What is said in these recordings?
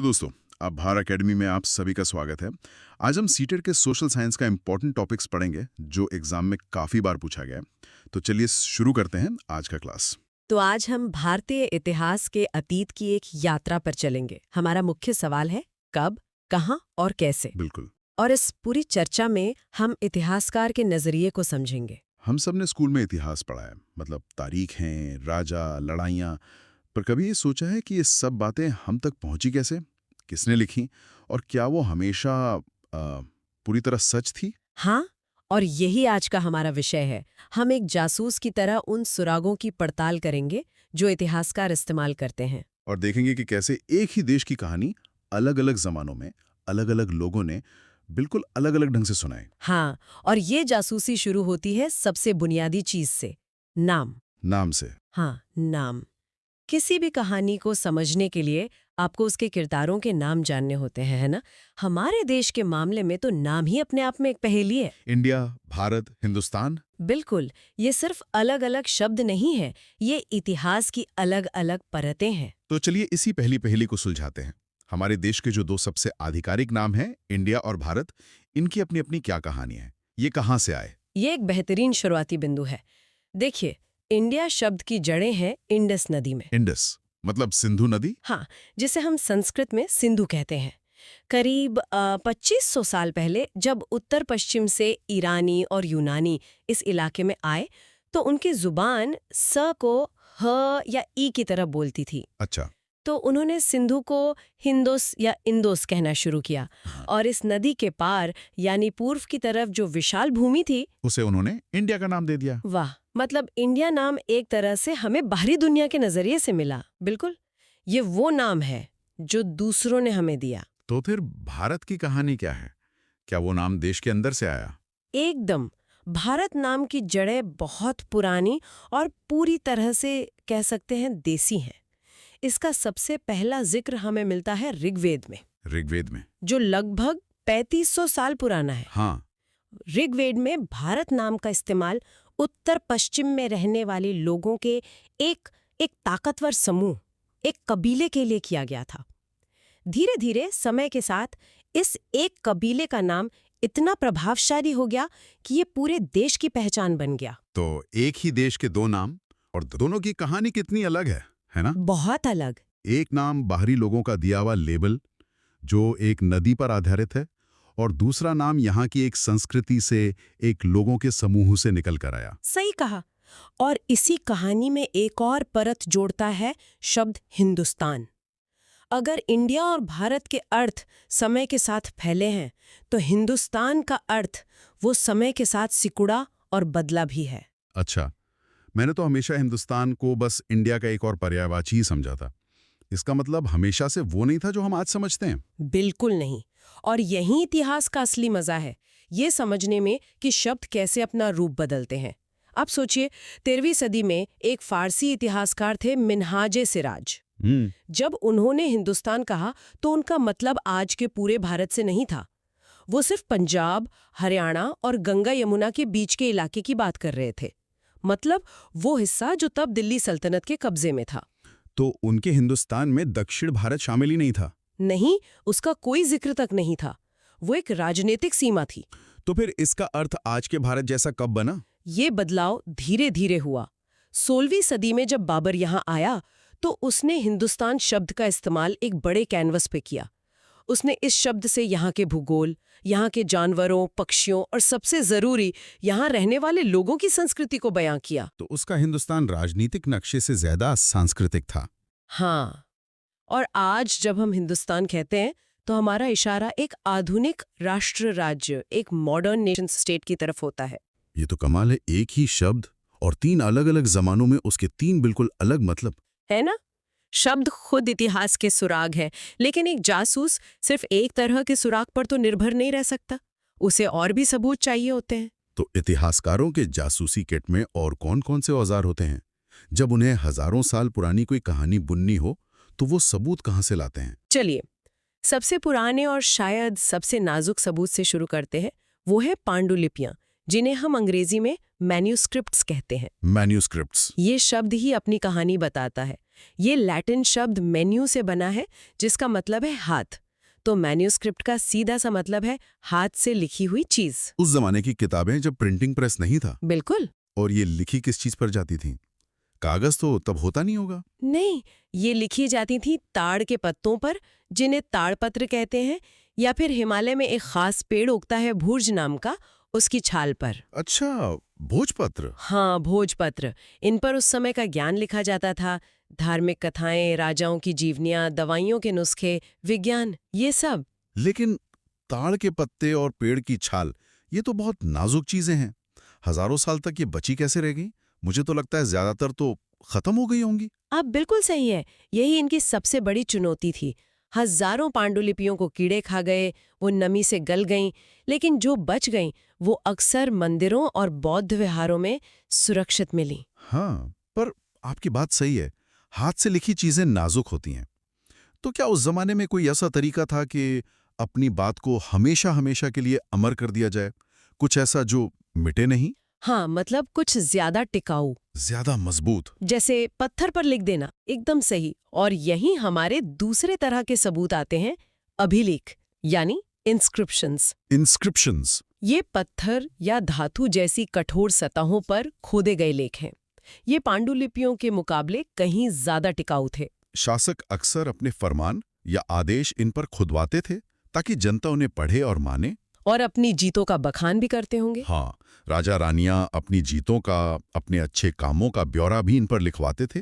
दोस्तों, आभार एकेडमी में आप सभी का स्वागत है। आज हम सीटेट के सोशल साइंस का इम्पोर्टेंट टॉपिक्स पढ़ेंगे जो एग्जाम में काफ़ी बार पूछा गया है। तो चलिए शुरू करते हैं आज का क्लास। तो आज हम भारतीय इतिहास के अतीत की एक यात्रा पर चलेंगे। हमारा मुख्य सवाल है कब, कहाँ और कैसे। बिल्कुल। और इस पूरी चर्चा में हम इतिहासकार के नजरिए को समझेंगे। हम सब ने स्कूल में इतिहास पढ़ा है, मतलब तारीखें, राजा, लड़ाइयाँ, पर कभी ये सोचा है कि ये सब बातें हम तक पहुंची कैसे, किसने लिखी और क्या वो हमेशा पूरी तरह सच थी? हाँ, और यही आज का हमारा विषय है। हम एक जासूस की तरह उन सुरागों की पड़ताल करेंगे जो इतिहासकार इस्तेमाल करते हैं। और देखेंगे कि कैसे एक ही देश की कहानी अलग अलग जमानों में अलग अलग लोगों ने बिल्कुल अलग अलग ढंग से सुनाई। हाँ, और ये जासूसी शुरू होती है सबसे बुनियादी चीज से, नाम। नाम से। हाँ, नाम। किसी भी कहानी को समझने के लिए आपको उसके किरदारों के नाम जानने होते हैं, है ना? हमारे देश के मामले में तो नाम ही अपने आप में एक पहेली है। इंडिया, भारत, हिंदुस्तान। बिल्कुल, ये सिर्फ अलग-अलग शब्द नहीं है, ये इतिहास की अलग-अलग परतें हैं। तो चलिए इसी पहली पहेली को सुलझाते हैं। हमारे देश के जो दो सबसे आधिकारिक नाम हैं, इंडिया और भारत, इनकी अपनी अपनी क्या कहानी है? ये कहाँ से आए? ये एक बेहतरीन शुरुआती बिंदु है। देखिए, इंडिया शब्द की जड़ें हैं इंडस नदी में। इंडस मतलब सिंधु नदी? हाँ, जिसे हम संस्कृत में सिंधु कहते हैं। करीब 2500 साल पहले जब उत्तर पश्चिम से ईरानी और यूनानी इस इलाके में आए, तो उनकी जुबान स को ह या ई की तरह बोलती थी। अच्छा। तो उन्होंने सिंधु को हिंदोस या इंदोस कहना शुरू किया। हाँ। और इस नदी के पार यानी पूर्व की तरफ जो विशाल भूमि थी, उसे उन्होंने इंडिया का नाम दे दिया। वाह, मतलब इंडिया नाम एक तरह से हमें बाहरी दुनिया के नजरिए से मिला। बिल्कुल, ये वो नाम है जो दूसरों ने हमें दिया। तो फिर भारत की कहानी क्या है? क्या वो नाम देश के अंदर से आया? एकदम। भारत नाम की जड़ें बहुत पुरानी और पूरी तरह से कह सकते हैं देसी हैं। इसका सबसे पहला जिक्र हमें मिलता है ऋग्वेद में, ऋग्वेद में? जो लगभग 3500 साल पुराना है। हाँ। ऋग्वेद में भारत नाम का इस्तेमाल उत्तर पश्चिम में रहने वाले लोगों के एक एक ताकतवर समूह, एक कबीले के लिए किया गया था। धीरे धीरे समय के साथ इस एक कबीले का नाम इतना प्रभावशाली हो गया कि ये पूरे देश की पहचान बन गया। तो एक ही देश के दो नाम और दोनों की कहानी कितनी अलग है ना? बहुत अलग। एक नाम बाहरी लोगों का दिया हुआ लेबल जो एक नदी पर आधारित है, और दूसरा नाम यहाँ की एक संस्कृति से, एक लोगों के समूह से निकल कर आया। सही कहा। और इसी कहानी में एक और परत जोड़ता है शब्द हिंदुस्तान। अगर इंडिया और भारत के अर्थ समय के साथ फैले हैं, तो हिंदुस्तान का अर्थ वो समय के साथ सिकुड़ा और बदला भी है। अच्छा, मैंने तो हमेशा हिंदुस्तान को बस इंडिया का एक और पर्यायवाची ही समझा था। इसका मतलब हमेशा से वो नहीं था जो हम आज समझते हैं? बिल्कुल नहीं। और यही इतिहास का असली मजा है, ये समझने में कि शब्द कैसे अपना रूप बदलते हैं। अब सोचिए, 13वीं सदी में एक फारसी इतिहासकार थे मिन्हाजे सिराज। जब उन्होंने हिंदुस्तान कहा तो उनका मतलब आज के पूरे भारत से नहीं था। वो सिर्फ पंजाब, हरियाणा और गंगा यमुना के बीच के इलाके की बात कर रहे थे। मतलब वो हिस्सा जो तब दिल्ली सल्तनत के कब्जे में था। तो उनके हिंदुस्तान में दक्षिण भारत शामिल ही नहीं था? नहीं, उसका कोई जिक्र तक नहीं था। वो एक राजनीतिक सीमा थी। तो फिर इसका अर्थ आज के भारत जैसा कब बना? ये बदलाव धीरे धीरे हुआ। 16वीं सदी में जब बाबर यहाँ आया, तो उसने हिंदुस्तान शब्द का इस्तेमाल एक बड़े कैनवस पे किया। उसने इस शब्द से यहाँ के भूगोल, यहाँ के जानवरों, पक्षियों और सबसे जरूरी यहाँ रहने वाले लोगों की संस्कृति को बयां किया। तो उसका हिंदुस्तान राजनीतिक नक्शे से ज्यादा सांस्कृतिक था। हाँ, और आज जब हम हिंदुस्तान कहते हैं तो हमारा इशारा एक आधुनिक राष्ट्र राज्य, एक मॉडर्न नेशन स्टेट की तरफ होता है। ये तो कमाल है, एक ही शब्द और तीन अलग अलग जमानों में उसके तीन बिल्कुल अलग मतलब। है ना? शब्द खुद इतिहास के सुराग है, लेकिन एक जासूस सिर्फ एक तरह के सुराग पर तो निर्भर नहीं रह सकता। उसे और भी सबूत चाहिए होते हैं। तो इतिहासकारों के जासूसी किट में और कौन-कौन से औजार होते हैं? जब उन्हें हजारों साल पुरानी कोई कहानी बुननी हो, तो वो सबूत कहाँ से लाते हैं? चलिए, सबसे पुराने और शायद सबसे नाजुक सबूत से शुरू करते हैं। वो है पांडुलिपियां, जिन्हें हम अंग्रेजी में मैन्यूस्क्रिप्ट्स कहते हैं। मैन्यूस्क्रिप्ट्स। ये शब्द ही अपनी कहानी बताता है। ये लैटिन शब्द मेन्यू से बना है, जिसका मतलब है हाथ। तो मैन्यूस्क्रिप्ट का सीधा सा मतलब है हाथ से लिखी हुई चीज। उस जमाने की किताबें जब प्रिंटिंग प्रेस नहीं था। बिल्कुल। और ये लिखी किस चीज पर जाती थी? कागज तो तब होता नहीं होगा। नहीं, ये लिखी जाती थी ताड़ के पत्तों पर, जिन्हें ताड़पत्र कहते हैं, या फिर हिमालय में एक खास पेड़ उगता है भूर्ज नाम का, उसकी छाल पर। अच्छा, भोजपत्र। हाँ, भोजपत्र। इन पर उस समय का ज्ञान लिखा जाता था। धार्मिक कथाएं, राजाओं की जीवनियां, दवाइयों के नुस्खे, विज्ञान, ये सब। लेकिन ताड़ के पत्ते और पेड़ की छाल, ये तो बहुत नाजुक चीजें हैं। हजारों साल तक ये बची कैसे रह गई? मुझे तो लगता है ज्यादातर तो खत्म हो गई होंगी। आप बिल्कुल सही है। यही इनकी सबसे बड़ी चुनौती थी। हजारों पांडुलिपियों को कीड़े खा गए, वो नमी से गल गईं, लेकिन जो बच गईं वो अक्सर मंदिरों और बौद्ध विहारों में सुरक्षित मिली। हाँ, पर आपकी बात सही है, हाथ से लिखी चीजें नाजुक होती हैं। तो क्या उस जमाने में कोई ऐसा तरीका था कि अपनी बात को हमेशा हमेशा के लिए अमर कर दिया जाए? कुछ ऐसा जो मिटे नहीं? हाँ, मतलब कुछ ज्यादा टिकाऊ, ज्यादा मजबूत। जैसे पत्थर पर लिख देना। एकदम सही। और यहीं हमारे दूसरे तरह के सबूत आते हैं, अभिलेख, यानी इंस्क्रिप्शंस। इंस्क्रिप्शंस। ये पत्थर या धातु जैसी कठोर सतहों पर खोदे गए लेख हैं। ये पांडुलिपियों के मुकाबले कहीं ज्यादा टिकाऊ थे। शासक अक्सर अपने फरमान या आदेश इन पर खुदवाते थे ताकि जनता उन्हें पढ़े और माने। और अपनी जीतों का बखान भी करते होंगे। हाँ, राजा रानियां अपनी जीतों का, अपने अच्छे कामों का ब्यौरा भी इन पर लिखवाते थे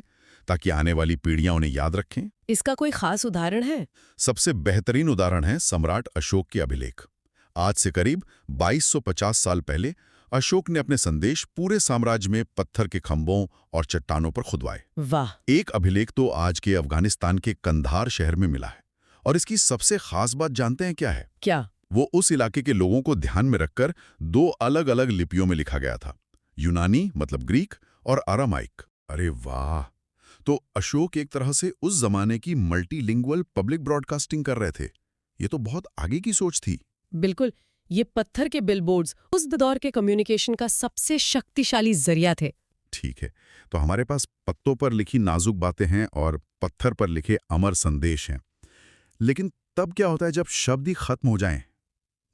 ताकि आने वाली पीढ़ियां उन्हें याद रखें। इसका कोई खास उदाहरण है? सबसे बेहतरीन उदाहरण है सम्राट अशोक के अभिलेख। आज से करीब 2250 साल पहले अशोक ने अपने संदेश पूरे साम्राज्य में पत्थर के खंभों और चट्टानों पर खुदवाए। वाह। एक अभिलेख तो आज के अफगानिस्तान के कंधार शहर में मिला है। और इसकी सबसे खास बात जानते हैं क्या है? क्या? वो उस इलाके के लोगों को ध्यान में रखकर 2 अलग-अलग लिपियों में लिखा गया था, यूनानी मतलब ग्रीक और अरामाइक। अरे वाह! तो अशोक एक तरह से उस जमाने की मल्टीलिंगुअल पब्लिक ब्रॉडकास्टिंग कर रहे थे। ये तो बहुत आगे की सोच थी। बिल्कुल। ये पत्थर के बिलबोर्ड्स उस दौर के कम्युनिकेशन का सबसे शक्तिशाली जरिया थे। ठीक है, तो हमारे पास पत्तों पर लिखी नाजुक बातें हैं और पत्थर पर लिखे अमर संदेश हैं। लेकिन तब क्या होता है जब शब्द ही खत्म हो जाएं?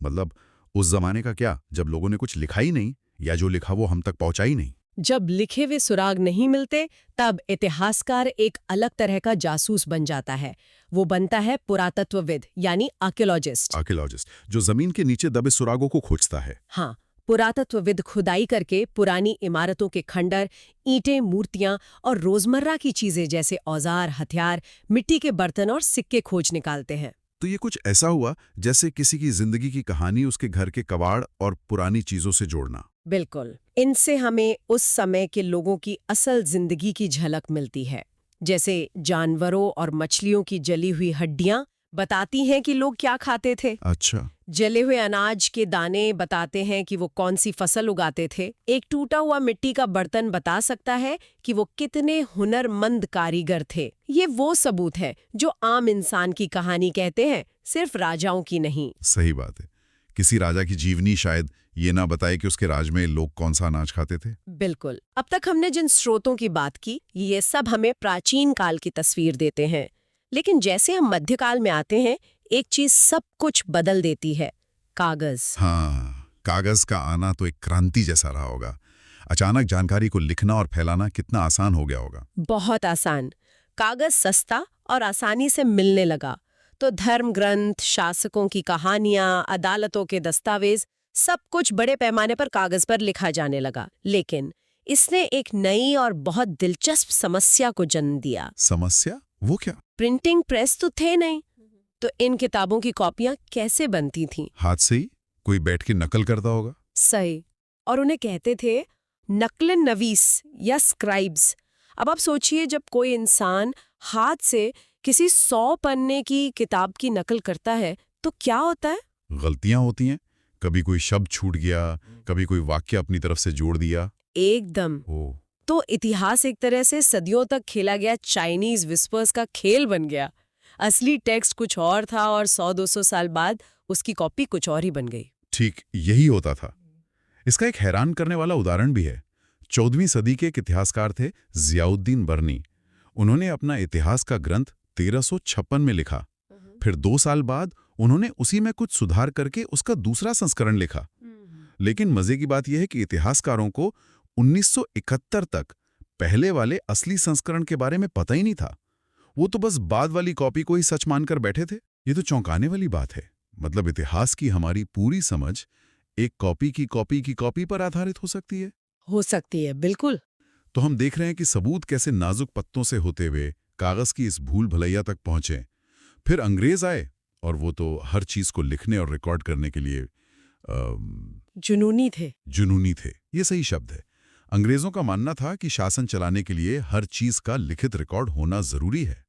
मतलब उस जमाने का क्या, जब लोगों ने कुछ लिखा ही नहीं या जो लिखा वो हम तक पहुंचा ही नहीं? जब लिखे हुए सुराग नहीं मिलते, तब इतिहासकार एक अलग तरह का जासूस बन जाता है। वो बनता है पुरातत्वविद, यानी आर्कियोलॉजिस्ट। आर्कियोलॉजिस्ट, जो जमीन के नीचे दबे सुरागों को खोजता है। हाँ, पुरातत्वविद खुदाई करके पुरानी इमारतों के खंडर, ईंटें, मूर्तियां और रोजमर्रा की चीजें जैसे औजार, हथियार, मिट्टी के बर्तन और सिक्के खोज निकालते हैं। तो ये कुछ ऐसा हुआ जैसे किसी की जिंदगी की कहानी उसके घर के कबाड़ और पुरानी चीजों से जोड़ना। बिल्कुल। इनसे हमें उस समय के लोगों की असल जिंदगी की झलक मिलती है। जैसे जानवरों और मछलियों की जली हुई हड्डियां बताती हैं कि लोग क्या खाते थे। अच्छा। जले हुए अनाज के दाने बताते हैं कि वो कौन सी फसल उगाते थे। एक टूटा हुआ मिट्टी का बर्तन बता सकता है कि वो कितने हुनरमंद कारीगर थे। ये वो सबूत है जो आम इंसान की कहानी कहते हैं, सिर्फ राजाओं की नहीं। सही बात है। किसी राजा की जीवनी शायद ये ना बताए कि उसके राज में लोग कौन सा अनाज खाते थे। बिल्कुल। अब तक हमने जिन स्रोतों की बात की, ये सब हमें प्राचीन काल की तस्वीर देते हैं। लेकिन जैसे हम मध्यकाल में आते हैं, एक चीज सब कुछ बदल देती है, कागज। हाँ, कागज का आना तो एक क्रांति जैसा रहा होगा। अचानक जानकारी को लिखना और फैलाना कितना आसान हो गया होगा। बहुत आसान। कागज सस्ता और आसानी से मिलने लगा, तो धर्म ग्रंथ, शासकों की कहानियां, अदालतों के दस्तावेज, सब कुछ बड़े पैमाने पर कागज पर लिखा जाने लगा। लेकिन इसने एक नई और बहुत दिलचस्प समस्या को जन्म दिया। समस्या? वो क्या? प्रिंटिंग प्रेस तो थे नहीं, तो इन किताबों की कॉपियां कैसे बनती थीं? हाथ से ही कोई बैठ के नकल करता होगा। सही। और उन्हें कहते थे नकलन नवीस या स्क्राइब्स। अब आप सोचिए, जब कोई इंसान हाथ से किसी 100 पन्ने की किताब की नकल करता है तो क्या होता है? गलतियां होती हैं। कभी कोई शब्द छूट गया, कभी कोई वाक्य अपनी तरफ से जोड़ दिया। एकदम। ओ, तो इतिहास एक तरह से सदियों तक खेला गया चाइनीज विस्पर्स का खेल बन गया। असली टेक्स्ट कुछ और था और 100-200 साल बाद उसकी कॉपी कुछ और ही बन गई। ठीक यही होता था। इसका एक हैरान करने वाला उदाहरण भी है। 14वीं सदी के एक इतिहासकार थे जियाउद्दीन बर्नी। उन्होंने अपना इतिहास का ग्रंथ 1356 में लिखा। फिर 2 साल बाद उन्होंने उसी में कुछ सुधार करके उसका दूसरा संस्करण लिखा। लेकिन मजे की बात यह है कि इतिहासकारों को 1971 तक पहले वाले असली संस्करण के बारे में पता ही नहीं था। वो तो बस बाद वाली कॉपी को ही सच मानकर बैठे थे। ये तो चौंकाने वाली बात है। मतलब इतिहास की हमारी पूरी समझ एक कॉपी पर आधारित हो सकती है। हो सकती है, बिल्कुल। तो हम देख रहे हैं कि सबूत कैसे नाजुक पत्तों से होते हुए कागज की इस भूल भलैया तक पहुंचे। फिर अंग्रेज आए और वो तो हर चीज को लिखने और रिकॉर्ड करने के लिए जुनूनी थे। जुनूनी थे, ये सही शब्द है। अंग्रेजों का मानना था कि शासन चलाने के लिए हर चीज का लिखित रिकॉर्ड होना जरूरी है।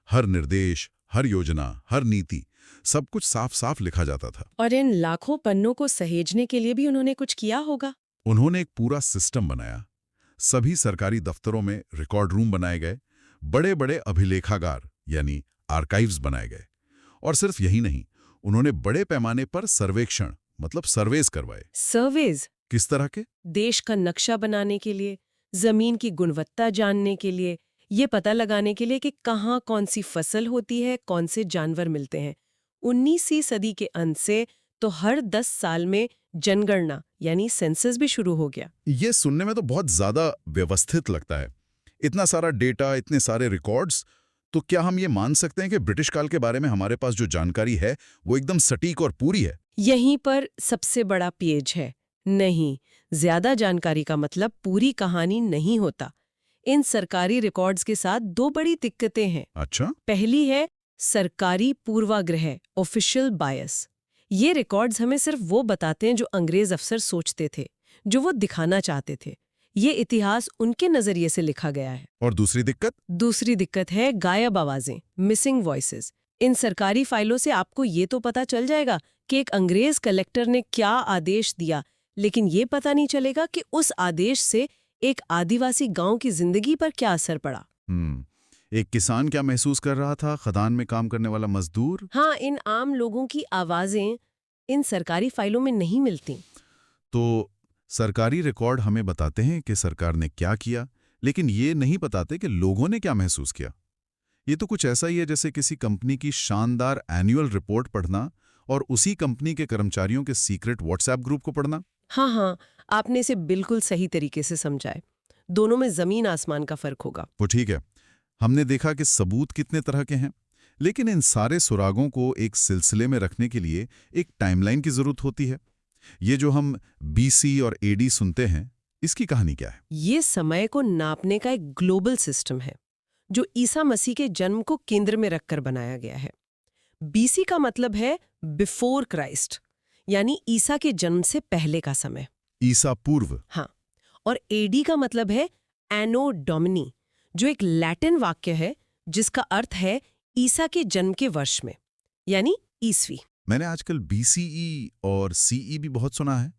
हर निर्देश, हर योजना, हर नीति, सब कुछ साफ साफ लिखा जाता था। और इन लाखों पन्नों को सहेजने के लिए भी उन्होंने कुछ किया होगा। उन्होंने एक पूरा सिस्टम बनाया। सभी सरकारी दफ्तरों में रिकॉर्ड रूम बनाए गए, बड़े बड़े अभिलेखागार यानी आर्काइव्स बनाए गए। और सिर्फ यही नहीं, उन्होंने बड़े पैमाने पर सर्वेक्षण मतलब सर्वेस करवाए। सर्वेज? किस तरह के? देश का नक्शा बनाने के लिए, जमीन की गुणवत्ता जानने के लिए, ये पता लगाने के लिए कि कहाँ कौन सी फसल होती है, कौन से जानवर मिलते हैं। 19वीं सदी के अंत से तो हर 10 साल में जनगणना यानी सेंसस भी शुरू हो गया। ये सुनने में तो बहुत ज्यादा व्यवस्थित लगता है। इतना सारा डेटा, इतने सारे रिकॉर्ड्स। तो क्या हम ये मान सकते हैं कि ब्रिटिश काल के बारे में हमारे पास जो जानकारी है वो एकदम सटीक और पूरी है? यहीं पर सबसे बड़ा पेच है। नहीं, ज्यादा जानकारी का मतलब पूरी कहानी नहीं होता। इन सरकारी रिकॉर्ड्स के साथ 2 बड़ी दिक्कतें हैं। अच्छा। पहली है सरकारी पूर्वाग्रह, ऑफिशियल बायस। ये रिकॉर्ड्स हमें सिर्फ वो बताते हैं जो अंग्रेज अफसर सोचते थे, जो वो दिखाना चाहते थे। ये इतिहास उनके नजरिए से लिखा गया है। और दूसरी दिक्कत? दूसरी दिक्कत है गायब आवाजें, मिसिंग वॉइसेस। इन सरकारी फाइलों से आपको ये तो पता चल जाएगा कि एक अंग्रेज कलेक्टर ने क्या आदेश दिया, लेकिन ये पता नहीं चलेगा कि उस आदेश से एक आदिवासी गांव की जिंदगी पर क्या असर पड़ा। एक किसान क्या महसूस कर रहा था, खदान में काम करने वाला मजदूर। हाँ, इन आम लोगों की आवाजें इन सरकारी फाइलों में नहीं मिलती। तो सरकारी रिकॉर्ड हमें बताते हैं कि सरकार ने क्या किया, लेकिन ये नहीं बताते कि लोगों ने क्या महसूस किया। ये तो कुछ ऐसा ही है जैसे किसी कंपनी की शानदार एनुअल रिपोर्ट पढ़ना और उसी कंपनी के कर्मचारियों के सीक्रेट व्हाट्सएप ग्रुप को पढ़ना। हाँ, आपने इसे बिल्कुल सही तरीके से समझाए। दोनों में जमीन आसमान का फर्क होगा। वो ठीक है, हमने देखा कि सबूत कितने तरह के हैं, लेकिन इन सारे सुरागों को एक सिलसिले में रखने के लिए एक टाइमलाइन की जरूरत होती है। ये जो हम BC और AD सुनते हैं, इसकी कहानी क्या है? ये समय को नापने का एक ग्लोबल सिस्टम है जो ईसा मसीह के जन्म को केंद्र में रखकर बनाया गया है। BC का मतलब है बिफोर क्राइस्ट, यानी ईसा के जन्म से पहले का समय। ईसा पूर्व। हाँ, और AD का मतलब है एनो डोमिनी, जो एक लैटिन वाक्य है जिसका अर्थ है ईसा के जन्म के वर्ष में, यानी ईसवी। मैंने आजकल BCE और CE भी बहुत सुना है।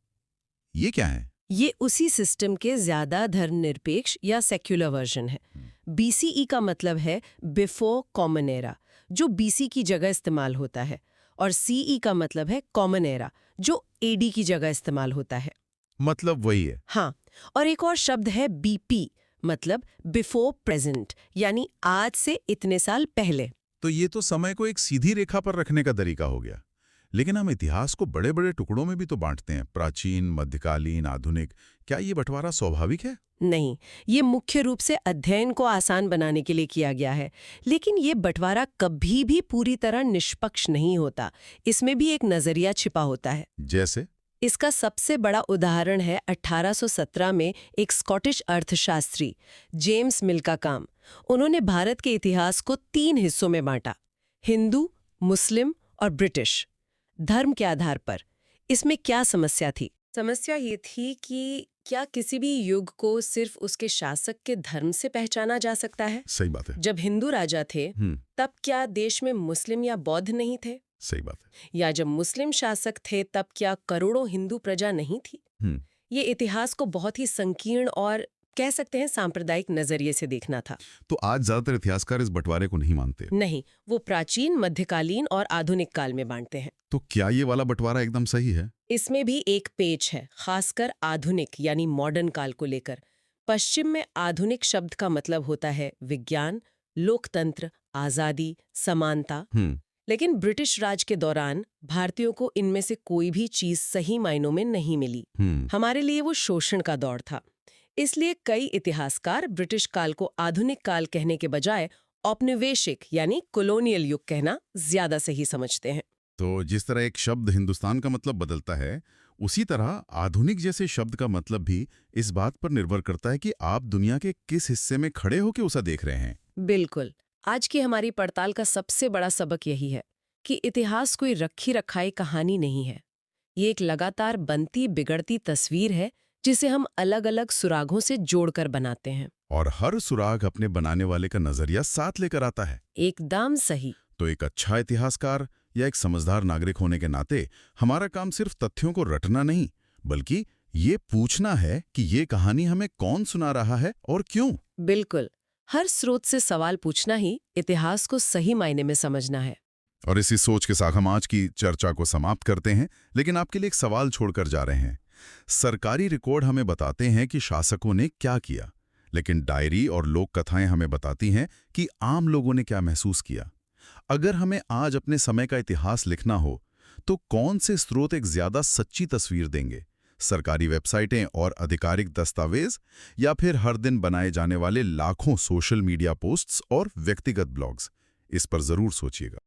ये क्या है? ये उसी सिस्टम के ज्यादा धर्मनिरपेक्ष या सेक्युलर वर्जन है। BCE का मतलब है बिफोर कॉमन एरा, जो BC की जगह इस्तेमाल होता है, और CE का मतलब है कॉमन एरा, जो AD की जगह इस्तेमाल होता है। मतलब वही है। हाँ, और एक और शब्द है BP, मतलब बिफोर प्रेजेंट, यानी आज से इतने साल पहले। तो ये तो समय को एक सीधी रेखा पर रखने का तरीका हो गया। लेकिन हम इतिहास को बड़े बड़े टुकड़ों में भी तो बांटते हैं, प्राचीन, मध्यकालीन, आधुनिक। क्या ये बंटवारा स्वाभाविक है? नहीं, ये मुख्य रूप से अध्ययन को आसान बनाने के लिए किया गया है। लेकिन ये बंटवारा कभी भी पूरी तरह निष्पक्ष नहीं होता। इसमें भी एक नजरिया छिपा होता है। जैसे? इसका सबसे बड़ा उदाहरण है 1817 में एक स्कॉटिश अर्थशास्त्री जेम्स मिल का काम। उन्होंने भारत के इतिहास को 3 हिस्सों में बांटा, हिंदू, मुस्लिम और ब्रिटिश, धर्म के आधार पर। इसमें क्या समस्या थी? समस्या ये थी कि क्या किसी भी युग को सिर्फ उसके शासक के धर्म से पहचाना जा सकता है? सही बात है। जब हिंदू राजा थे, तब क्या देश में मुस्लिम या बौद्ध नहीं थे? सही बात है। या जब मुस्लिम शासक थे, तब क्या करोड़ों हिंदू प्रजा नहीं थी? ये इतिहास को बहुत ही संकीर्ण और कह सकते हैं सांप्रदायिक नजरिए से देखना था। तो आज ज्यादातर इतिहासकार इस बंटवारे को नहीं मानते। नहीं, वो प्राचीन, मध्यकालीन और आधुनिक काल में बांटते हैं। तो क्या ये वाला बंटवारा एकदम सही है? इसमें भी एक पेच है, खासकर आधुनिक यानी मॉडर्न काल को लेकर। पश्चिम में आधुनिक शब्द का मतलब होता है विज्ञान, लोकतंत्र, आजादी, समानता। लेकिन ब्रिटिश राज के दौरान भारतीयों को इनमें से कोई भी चीज सही मायनों में नहीं मिली। हमारे लिए वो शोषण का दौर था। इसलिए कई इतिहासकार ब्रिटिश काल को आधुनिक काल कहने के बजाय औपनिवेशिक यानी कॉलोनियल युग कहना ज्यादा सही समझते हैं। तो जिस तरह एक शब्द हिंदुस्तान का मतलब बदलता है, उसी तरह आधुनिक जैसे शब्द का मतलब भी इस बात पर निर्भर करता है कि आप दुनिया के किस हिस्से में खड़े होकर उसे देख रहे हैं। बिल्कुल। आज की हमारी पड़ताल का सबसे बड़ा सबक यही है कि इतिहास कोई रखी रखाई कहानी नहीं है। ये एक लगातार बनती बिगड़ती तस्वीर है जिसे हम अलग-अलग सुरागों से जोड़कर बनाते हैं। और हर सुराग अपने बनाने वाले का नजरिया साथ लेकर आता है। एकदम सही। तो एक अच्छा इतिहासकार या एक समझदार नागरिक होने के नाते हमारा काम सिर्फ तथ्यों को रटना नहीं, बल्कि ये पूछना है कि ये कहानी हमें कौन सुना रहा है और क्यों। बिल्कुल। हर स्रोत से सवाल पूछना ही इतिहास को सही मायने में समझना है। और इसी सोच के साथ हम आज की चर्चा को समाप्त करते हैं, लेकिन आपके लिए एक सवाल छोड़कर जा रहे हैं। सरकारी रिकॉर्ड हमें बताते हैं कि शासकों ने क्या किया, लेकिन डायरी और लोक कथाएं हमें बताती हैं कि आम लोगों ने क्या महसूस किया। अगर हमें आज अपने समय का इतिहास लिखना हो, तो कौन से स्रोत एक ज्यादा सच्ची तस्वीर देंगे? सरकारी वेबसाइटें और आधिकारिक दस्तावेज, या फिर हर दिन बनाए जाने वाले लाखों सोशल मीडिया पोस्ट्स और व्यक्तिगत ब्लॉग्स? इस पर जरूर सोचिएगा।